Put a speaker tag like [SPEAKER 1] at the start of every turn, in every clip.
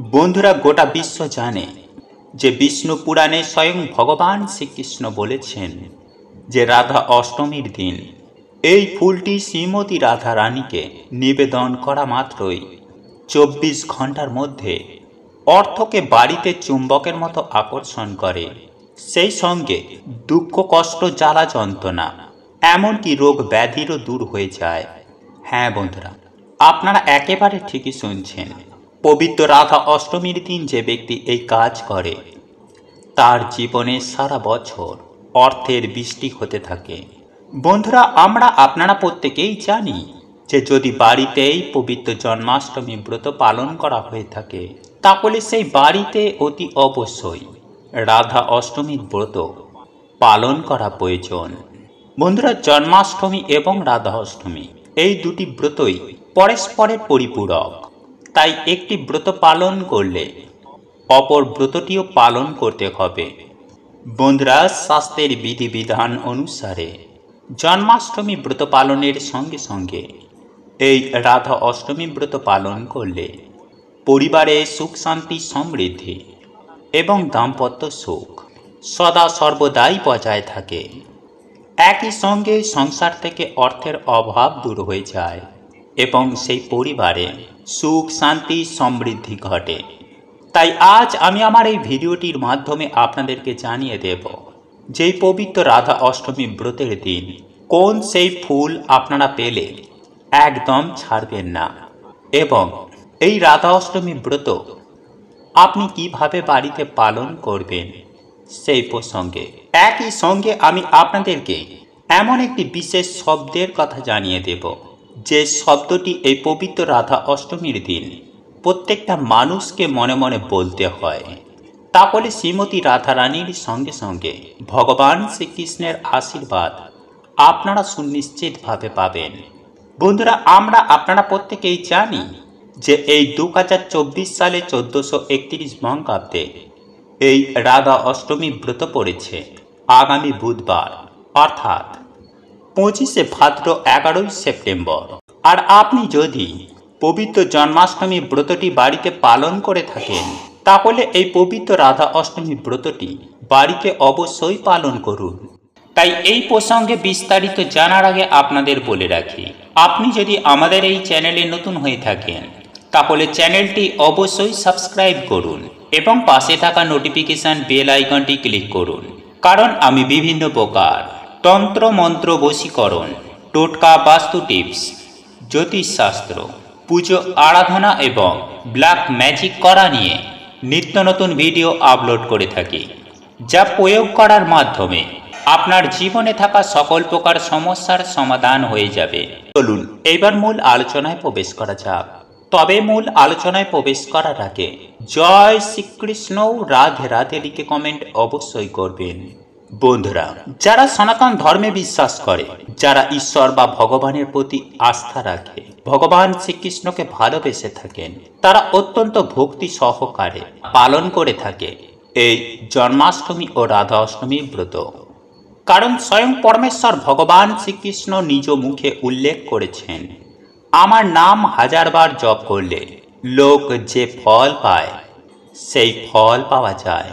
[SPEAKER 1] বন্ধুরা, গোটা বিশ্ব জানে যে বিষ্ণু পুরাণে স্বয়ং ভগবান শ্রীকৃষ্ণ বলেছেন যে রাধা অষ্টমীর দিন এই ফুলটি শ্রীমতী রাধা রানীকে নিবেদন করা মাত্রই 24 ঘন্টার মধ্যে অর্থকে বাড়িতে চুম্বকের মতো আকর্ষণ করে, সেই সঙ্গে দুঃখ কষ্ট জ্বালা যন্ত্রণা এমনকি রোগ ব্যাধিরও দূর হয়ে যায়। হ্যাঁ বন্ধুরা, আপনারা একেবারে ঠিকই শুনছেন। পবিত্র রাধা অষ্টমীর দিন যে ব্যক্তি এই কাজ করে তার জীবনে সারা বছর অর্থের বৃষ্টি হতে থাকে। বন্ধুরা, আমরা আপনারা প্রত্যেকেই জানি যে যদি বাড়িতেই পবিত্র জন্মাষ্টমী ব্রত পালন করা হয়ে থাকে তাহলে সেই বাড়িতে অতি অবশ্যই রাধা অষ্টমীর ব্রত পালন করা প্রয়োজন। বন্ধুরা, জন্মাষ্টমী এবং রাধা অষ্টমী এই দুটি ব্রতই পরস্পরের পরিপূরক, তাই একটি ব্রত পালন করলে অপর ব্রতটিও পালন করতে হবে। বন্ধুরা, শাস্ত্রের বিধিবিধান অনুসারে জন্মাষ্টমী ব্রত পালনের সঙ্গে সঙ্গে এই রাধা অষ্টমী ব্রত পালন করলে পরিবারে সুখ শান্তি সমৃদ্ধি এবং দাম্পত্য সুখ সদা সর্বদাই বজায় থাকে। একই সঙ্গে সংসার থেকে অর্থের অভাব দূর হয়ে যায় এবং সেই পরিবারে সুখ শান্তি সমৃদ্ধি ঘটে। তাই আজ আমি আমার এই ভিডিওটির মাধ্যমে আপনাদেরকে জানিয়ে দেব যে পবিত্র রাধা অষ্টমী ব্রতের দিন কোন সেই ফুল আপনারা পেলে একদম ছাড়বেন না, এবং এই রাধা অষ্টমী ব্রত আপনি কিভাবে বাড়িতে পালন করবেন সেই প্রসঙ্গে। একই সঙ্গে আমি আপনাদেরকে এমন একটি বিশেষ শব্দের কথা জানিয়ে দেব যে শব্দটি এই পবিত্র রাধা অষ্টমীর দিন প্রত্যেকটা মানুষকে মনে মনে বলতে হয়, তাহলে শ্রীমতী রাধা রানীর সঙ্গে সঙ্গে ভগবান শ্রীকৃষ্ণের আশীর্বাদ আপনারা সুনিশ্চিতভাবে পাবেন। বন্ধুরা, আপনারা প্রত্যেকেই জানি যে এই 2024 সালে 1431 বঙ্গাব্দে এই রাধা অষ্টমী ব্রত পড়েছে আগামী বুধবার, অর্থাৎ 25শে ভাদ্র 11ই সেপ্টেম্বর। আর আপনি যদি পবিত্র জন্মাষ্টমী ব্রতটি বাড়িতে পালন করে থাকেন তাহলে এই পবিত্র রাধা অষ্টমী ব্রতটি বাড়িতে অবশ্যই পালন করুন। তাই এই প্রসঙ্গে বিস্তারিত জানার আগে আপনাদের বলে রাখি, আপনি যদি আমাদের এই চ্যানেলে নতুন হয়ে থাকেন তাহলে চ্যানেলটি অবশ্যই সাবস্ক্রাইব করুন এবং পাশে থাকা নোটিফিকেশন বেল আইকনটি ক্লিক করুন, কারণ আমি বিভিন্ন প্রকার তন্ত্র মন্ত্র বশীকরণ, টোটকা, বাস্তু টিপস, জ্যোতিষশাস্ত্র, পুজো আরাধনা এবং ব্ল্যাক ম্যাজিক করা নিয়ে নিত্য নতুন ভিডিও আপলোড করে থাকি, যা প্রয়োগ করার মাধ্যমে আপনার জীবনে থাকা সকল প্রকার সমস্যার সমাধান হয়ে যাবে। চলুন এবার মূল আলোচনায় প্রবেশ করা যাক। তবে মূল আলোচনায় প্রবেশ করার আগে জয় শ্রীকৃষ্ণ, রাধে রাধে লিখে কমেন্ট অবশ্যই করবেন। বন্ধুরা, যারা সনাতন ধর্মে বিশ্বাস করে, যারা ঈশ্বর বা ভগবানের প্রতি আস্থা রাখে, ভগবান শ্রীকৃষ্ণকে ভালোবেসে থাকেন, তারা অত্যন্ত ভক্তি সহকারে পালন করে থাকে এই জন্মাষ্টমী ও রাধা অষ্টমীর ব্রত। কারণ স্বয়ং পরমেশ্বর ভগবান শ্রীকৃষ্ণ নিজ মুখে উল্লেখ করেছেন, আমার নাম 1000 বার জপ করলে লোক যে ফল পায় সেই ফল পাওয়া যায়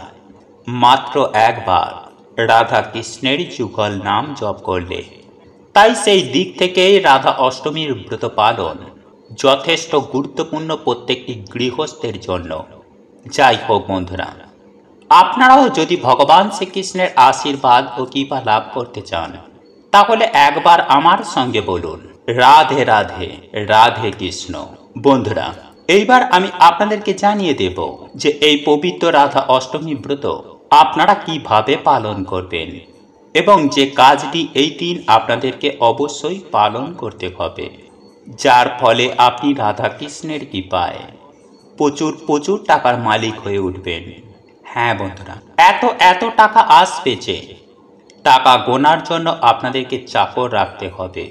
[SPEAKER 1] মাত্র একবার রাধা কৃষ্ণের যুগল নাম জপ করলে। তাই সেই দিক থেকে রাধা অষ্টমীর ব্রত পালন যথেষ্ট গুরুত্বপূর্ণ প্রত্যেকটি গৃহস্থের জন্য। যাই হোক বন্ধুরা, আপনারাও যদি ভগবান শ্রীকৃষ্ণের আশীর্বাদ ও কৃপা লাভ করতে চান তাহলে একবার আমার সঙ্গে বলুন, রাধে রাধে, রাধে কৃষ্ণ। বন্ধুরা, এইবার আমি আপনাদেরকে জানিয়ে দেব যে এই পবিত্র রাধা অষ্টমী ব্রত আপনারা কিভাবে পালন করবেন এবং যে কাজটি এই দিন আপনাদেরকে অবশ্যই পালন করতে হবে, যার ফলে আপনি রাধা কৃষ্ণের কৃপায় প্রচুর প্রচুর টাকার মালিক হয়ে উঠবেন। হ্যাঁ বন্ধুরা, এত টাকা আসবে যে টাকা গোনার জন্য আপনাদেরকে চাকর রাখতে হবে।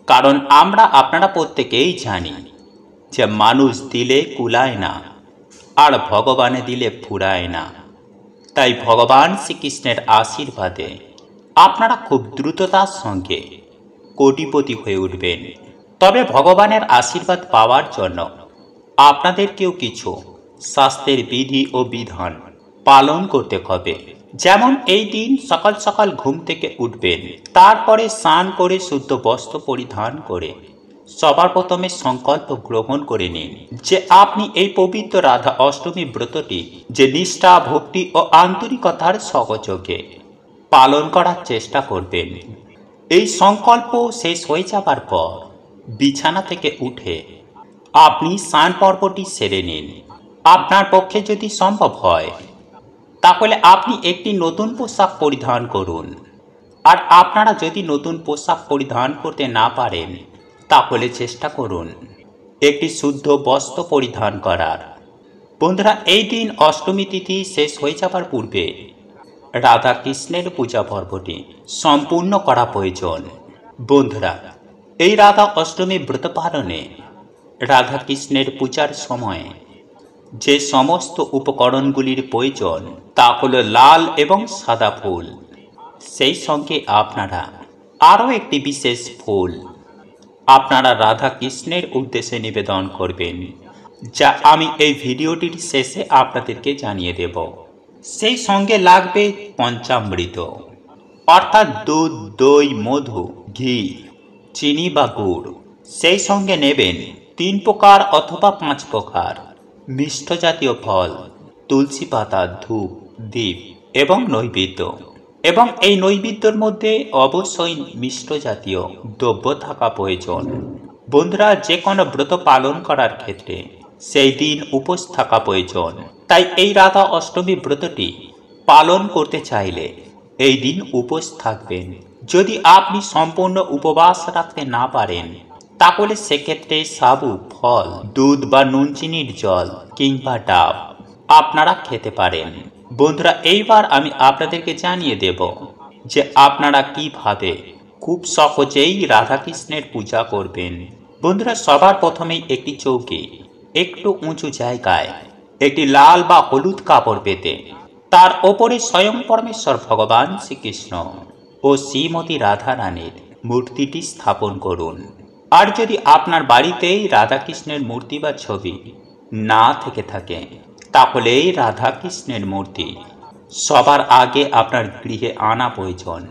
[SPEAKER 1] কারণ আপনারা প্রত্যেকেই জানি যে মানুষ দিলে কুলায় না আর ভগবানে দিলে ফুরায় না। তাই ভগবান শ্রীকৃষ্ণের আশীর্বাদে আপনারা খুব দ্রুততার সঙ্গে কোটিপতি হয়ে উঠবেন। তবে ভগবানের আশীর্বাদ পাওয়ার জন্য আপনাদেরকেও কিছু স্বাস্থ্যের বিধি ও বিধান পালন করতে হবে। যেমন এই দিন সকাল সকাল ঘুম থেকে উঠবেন, তারপরে স্নান করে শুদ্ধ বস্ত্র পরিধান করে সবার প্রথমে সংকল্প গ্রহণ করে নিন যে আপনি এই পবিত্র রাধা অষ্টমী ব্রতটি যে নিষ্ঠা, ভক্তি ও আন্তরিকতার সহযোগে পালন করার চেষ্টা করবেন। এই সংকল্প শেষ হয়ে যাবার পর বিছানা থেকে উঠে আপনি স্নান পর্বটি সেরে নিন। আপনার পক্ষে যদি সম্ভব হয় তাহলে আপনি একটি নতুন পোশাক পরিধান করুন। আর আপনারা যদি নতুন পোশাক পরিধান করতে না পারেন তাহলে চেষ্টা করুন একটি শুদ্ধ বস্ত্র পরিধান করার। বন্ধুরা, এই দিন অষ্টমী তিথি শেষ হয়ে যাবার পূর্বে রাধা কৃষ্ণের পূজা পর্বটি সম্পূর্ণ করা প্রয়োজন। বন্ধুরা, এই রাধা অষ্টমী ব্রত পালনে রাধা কৃষ্ণের পূজার সময় যে সমস্ত উপকরণগুলির প্রয়োজন তা হল লাল এবং সাদা ফুল, সেই সঙ্গে আপনারা আরও একটি বিশেষ ফুল আপনারা রাধা কৃষ্ণের উদ্দেশ্যে নিবেদন করবেন, যা আমি এই ভিডিওটির শেষে আপনাদেরকে জানিয়ে দেব। সেই সঙ্গে লাগবে পঞ্চামৃত, অর্থাৎ দুধ, দই, মধু, ঘি, চিনি বা গুড়। সেই সঙ্গে নেবেন 3 প্রকার অথবা 5 প্রকার মিষ্ট জাতীয় ফল, তুলসী পাতা, ধূপ, দীপ এবং নৈবেদ্য। এবং এই নৈবেদ্যের মধ্যে অবশ্যই মিষ্ট জাতীয় দ্রব্য থাকা প্রয়োজন। বন্ধুরা, যে কোনো ব্রত পালন করার ক্ষেত্রে সেই দিন উপোস থাকা প্রয়োজন। তাই এই রাধা অষ্টমী ব্রতটি পালন করতে চাইলে এই দিন উপোস থাকবেন। যদি আপনি সম্পূর্ণ উপবাস রাখতে না পারেন তাহলে সেক্ষেত্রে সাবু, ফল, দুধ বা নুন চিনির জল কিংবা ডাব আপনারা খেতে পারেন। বন্ধুরা, এইবার আমি আপনাদেরকে জানিয়ে দেব যে আপনারা কিভাবে খুব সহজেই রাধাকৃষ্ণের পূজা করবেন। বন্ধুরা, সবার প্রথমেই একটি চৌকি একটু উঁচু জায়গায় একটি লাল বা হলুদ কাপড় পেতে তার ওপরে স্বয়ং পরমেশ্বর ভগবান শ্রীকৃষ্ণ ও শ্রীমতী রাধা রানীর মূর্তিটি স্থাপন করুন। আর যদি আপনার বাড়িতেই রাধাকৃষ্ণের মূর্তি বা ছবি না থেকে থাকে তাহলে এই রাধাকৃষ্ণের মূর্তি সবার আগে আপনার গৃহে আনা প্রয়োজন।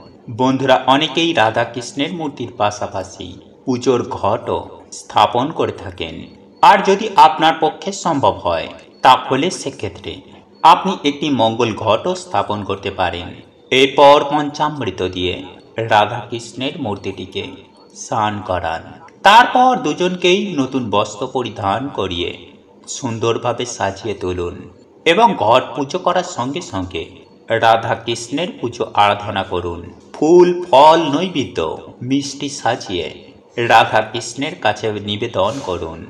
[SPEAKER 1] বন্ধুরা, অনেকেই রাধাকৃষ্ণের মূর্তির পাশাপাশি পুজোর ঘটও স্থাপন করে থাকেন। আর যদি আপনার পক্ষে সম্ভব হয় তাহলে সেক্ষেত্রে আপনি একটি মঙ্গল ঘটও স্থাপন করতে পারেন। এরপর পঞ্চামৃত দিয়ে রাধাকৃষ্ণের মূর্তিটিকে স্নান করান। তারপর দুজনকেই নতুন বস্ত্র পরিধান করিয়ে সুন্দরভাবে সাজিয়ে তুলুন এবং ঘট পুজো করার সঙ্গে সঙ্গে রাধা কৃষ্ণের পুজো আরাধনা করুন। ফুল, ফল, নৈবেদ্য, মিষ্টি সাজিয়ে রাধা কৃষ্ণের কাছে নিবেদন করুন।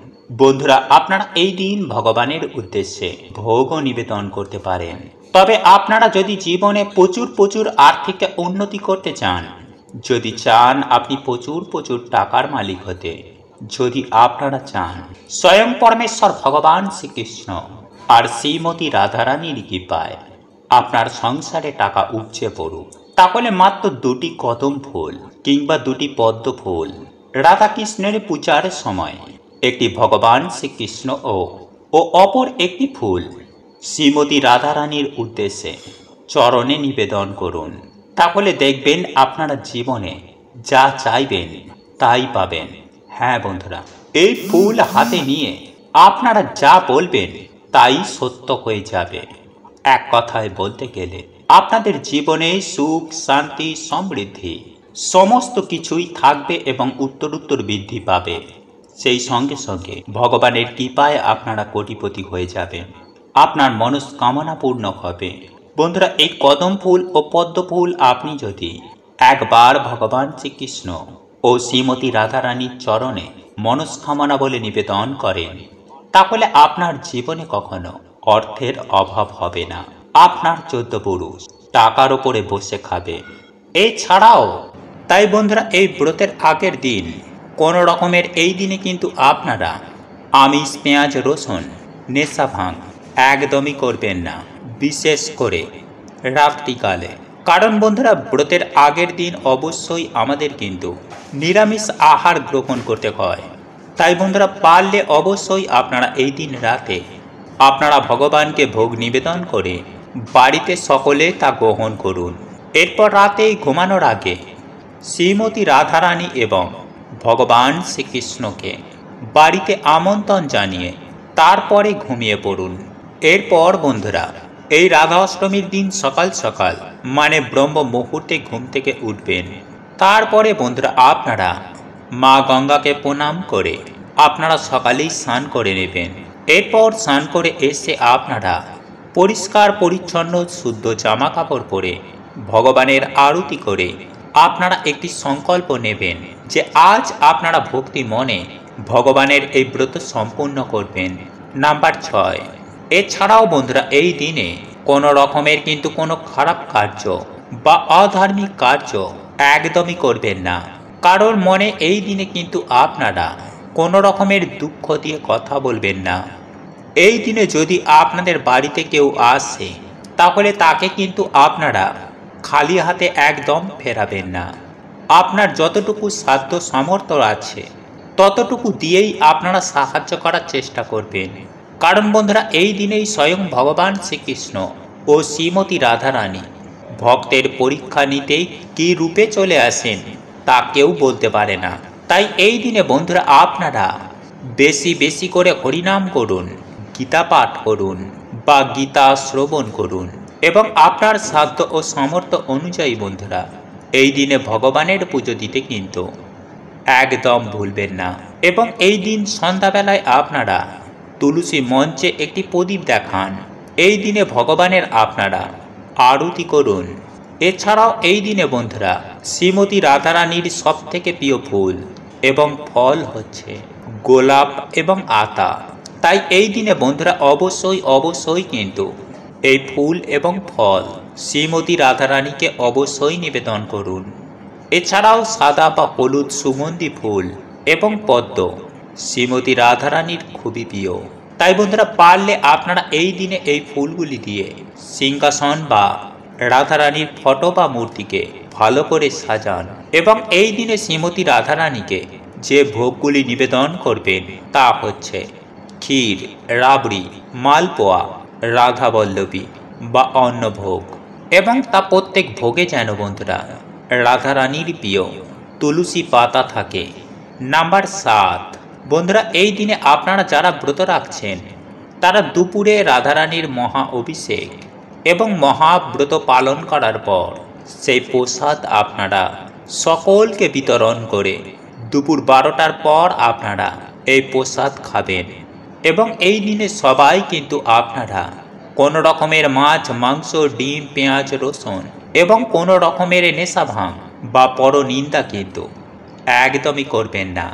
[SPEAKER 1] বন্ধুরা, আপনারা এই দিন ভগবানের উদ্দেশ্যে ভোগও নিবেদন করতে পারেন। তবে আপনারা যদি জীবনে প্রচুর আর্থিক উন্নতি করতে চান, যদি চান আপনি প্রচুর টাকার মালিক হতে, যদি আপনারা চান স্বয়ং পরমেশ্বর ভগবান শ্রীকৃষ্ণ আর শ্রীমতী রাধারানীর কৃপায় আপনার সংসারে টাকা উপচে পড়ুক, তাহলে মাত্র 2টি কদম ফুল কিংবা 2টি পদ্ম ফুল রাধাকৃষ্ণের পূজার সময় একটি ভগবান শ্রীকৃষ্ণ ও অপর একটি ফুল শ্রীমতী রাধারানীর উদ্দেশ্যে চরণে নিবেদন করুন। তাহলে দেখবেন আপনারা জীবনে যা চাইবেন তাই পাবেন। হ্যাঁ বন্ধুরা, এই ফুল হাতে নিয়ে আপনারা যা বলবেন তাই সত্য হয়ে যাবে। এক কথায় বলতে গেলে আপনাদের জীবনে সুখ, শান্তি, সমৃদ্ধি সমস্ত কিছুই থাকবে এবং উত্তরোত্তর বৃদ্ধি পাবে। সেই সঙ্গে সঙ্গে ভগবানের কৃপায় আপনারা কোটিপতি হয়ে যাবেন, আপনার মনস্কামনা পূর্ণ হবে। বন্ধুরা, এই কদম ফুল ও পদ্ম ফুল আপনি যদি একবার ভগবান শ্রীকৃষ্ণ ও শ্রীমতী রাধারানীর চরণে মনস্কামনা বলে নিবেদন করেন তাহলে আপনার জীবনে কখনো অর্থের অভাব হবে না। আপনার 14 পুরুষ টাকার ওপরে বসে খাবে। এছাড়াও তাই বন্ধুরা, এই ব্রতের আগের দিন কোনো রকমের এই দিনে কিন্তু আপনারা আমিষ, পেঁয়াজ, রসুন, নেশা, ভাঙ একদমই করবেন না, বিশেষ করে রাত্রিকালে। কারণ বন্ধুরা, ব্রতের আগের দিন অবশ্যই আমাদের কিন্তু নিরামিষ আহার গ্রহণ করতে হয়। তাই বন্ধুরা, পারলে অবশ্যই আপনারা এই দিন রাতে আপনারা ভগবানকে ভোগ নিবেদন করে বাড়িতে সকলে তা গ্রহণ করুন। এরপর রাতে ঘুমানোর আগে শ্রীমতী রাধারানী এবং ভগবান শ্রীকৃষ্ণকে বাড়িতে আমন্ত্রণ জানিয়ে তারপরে ঘুমিয়ে পড়ুন। এরপর বন্ধুরা, এই রাধা অষ্টমীর দিন সকাল সকাল মানে ব্রহ্ম মুহূর্তে ঘুম থেকে উঠবেন। তারপরে বন্ধুরা, আপনারা মা গঙ্গাকে প্রণাম করে আপনারা সকালেই স্নান করে নেবেন। এরপর স্নান করে এসে আপনারা পরিষ্কার পরিচ্ছন্ন শুদ্ধ জামা কাপড় পরে ভগবানের আরতি করে আপনারা একটি সংকল্প নেবেন যে আজ আপনারা ভক্তি মনে ভগবানের এই ব্রত সম্পূর্ণ করবেন। নাম্বার 6, এছাড়াও বন্ধুরা, এই দিনে কোনো রকমের কিন্তু কোনো খারাপ কার্য বা অধার্মিক কার্য একদমই করবেন না। কারোর মনে এই দিনে কিন্তু আপনারা কোনো রকমের দুঃখ দিয়ে কথা বলবেন না। এই দিনে যদি আপনাদের বাড়িতে কেউ আসে তাহলে তাকে কিন্তু আপনারা খালি হাতে একদম ফেরাবেন না। আপনার যতটুকু সাধ্য সামর্থ্য আছে ততটুকু দিয়েই আপনারা সাহায্য করার চেষ্টা করবেন। কারণ বন্ধুরা, এই দিনেই স্বয়ং ভগবান শ্রীকৃষ্ণ ও শ্রীমতী রাধারানী ভক্তের পরীক্ষা নিতেই কী রূপে চলে আসেন তা কেউ বলতে পারে না। তাই এই দিনে বন্ধুরা, আপনারা বেশি বেশি করে হরিনাম করুন, গীতা পাঠ করুন বা গীতা শ্রবণ করুন এবং আপনার সাধ্য ও সামর্থ্য অনুযায়ী বন্ধুরা এই দিনে ভগবানের পুজো দিতে কিন্তু একদম ভুলবেন না। এবং এই দিন সন্ধ্যাবেলায় আপনারা তুলসী মঞ্চে একটি প্রদীপ দেখান। এই দিনে ভগবানের আপনারা আরতি করুন। এছাড়াও এই দিনে বন্ধুরা, শ্রীমতী রাধারানীর সবথেকে প্রিয় ফুল এবং ফল হচ্ছে গোলাপ এবং আতা। তাই এই দিনে বন্ধুরা অবশ্যই কিন্তু এই ফুল এবং ফল শ্রীমতী রাধারানীকে অবশ্যই নিবেদন করুন। এছাড়াও সাদা বা হলুদ সুগন্ধি ফুল এবং পদ্ম শ্রীমতী রাধারানীর খুবই প্রিয়। তাই বন্ধুরা, পারলে আপনারা এই দিনে এই ফুলগুলি দিয়ে সিংহাসন বা রাধারানীর ফটো বা মূর্তিকে ভালো করে সাজান এবং এই দিনে শ্রীমতী রাধারানীকে যে ভোগগুলি নিবেদন করবেন তা হচ্ছে ক্ষীর, রাবড়ি, মালপোয়া, রাধাবল্লভী বা অন্নভোগ। এবং তা প্রত্যেক ভোগে যেন বন্ধুরা রাধারানীর প্রিয় তুলসী পাতা থাকে। নাম্বার 7, বন্ধুরা, এই দিনে আপনারা যারা ব্রত রাখছেন তারা দুপুরে রাধারানীর মহা অভিষেক এবং মহাব্রত পালন করার পর সেই প্রসাদ আপনারা সকলকে বিতরণ করে দুপুর 12টার পর আপনারা এই প্রসাদ খাবেন। এবং এই দিনে সবাই কিন্তু আপনারা কোনো রকমের মাছ, মাংস, ডিম, পেঁয়াজ, রসুন এবং কোনো রকমের নেশা ভাঙ বা পরনিন্দা কিন্তু একদমই করবেন না।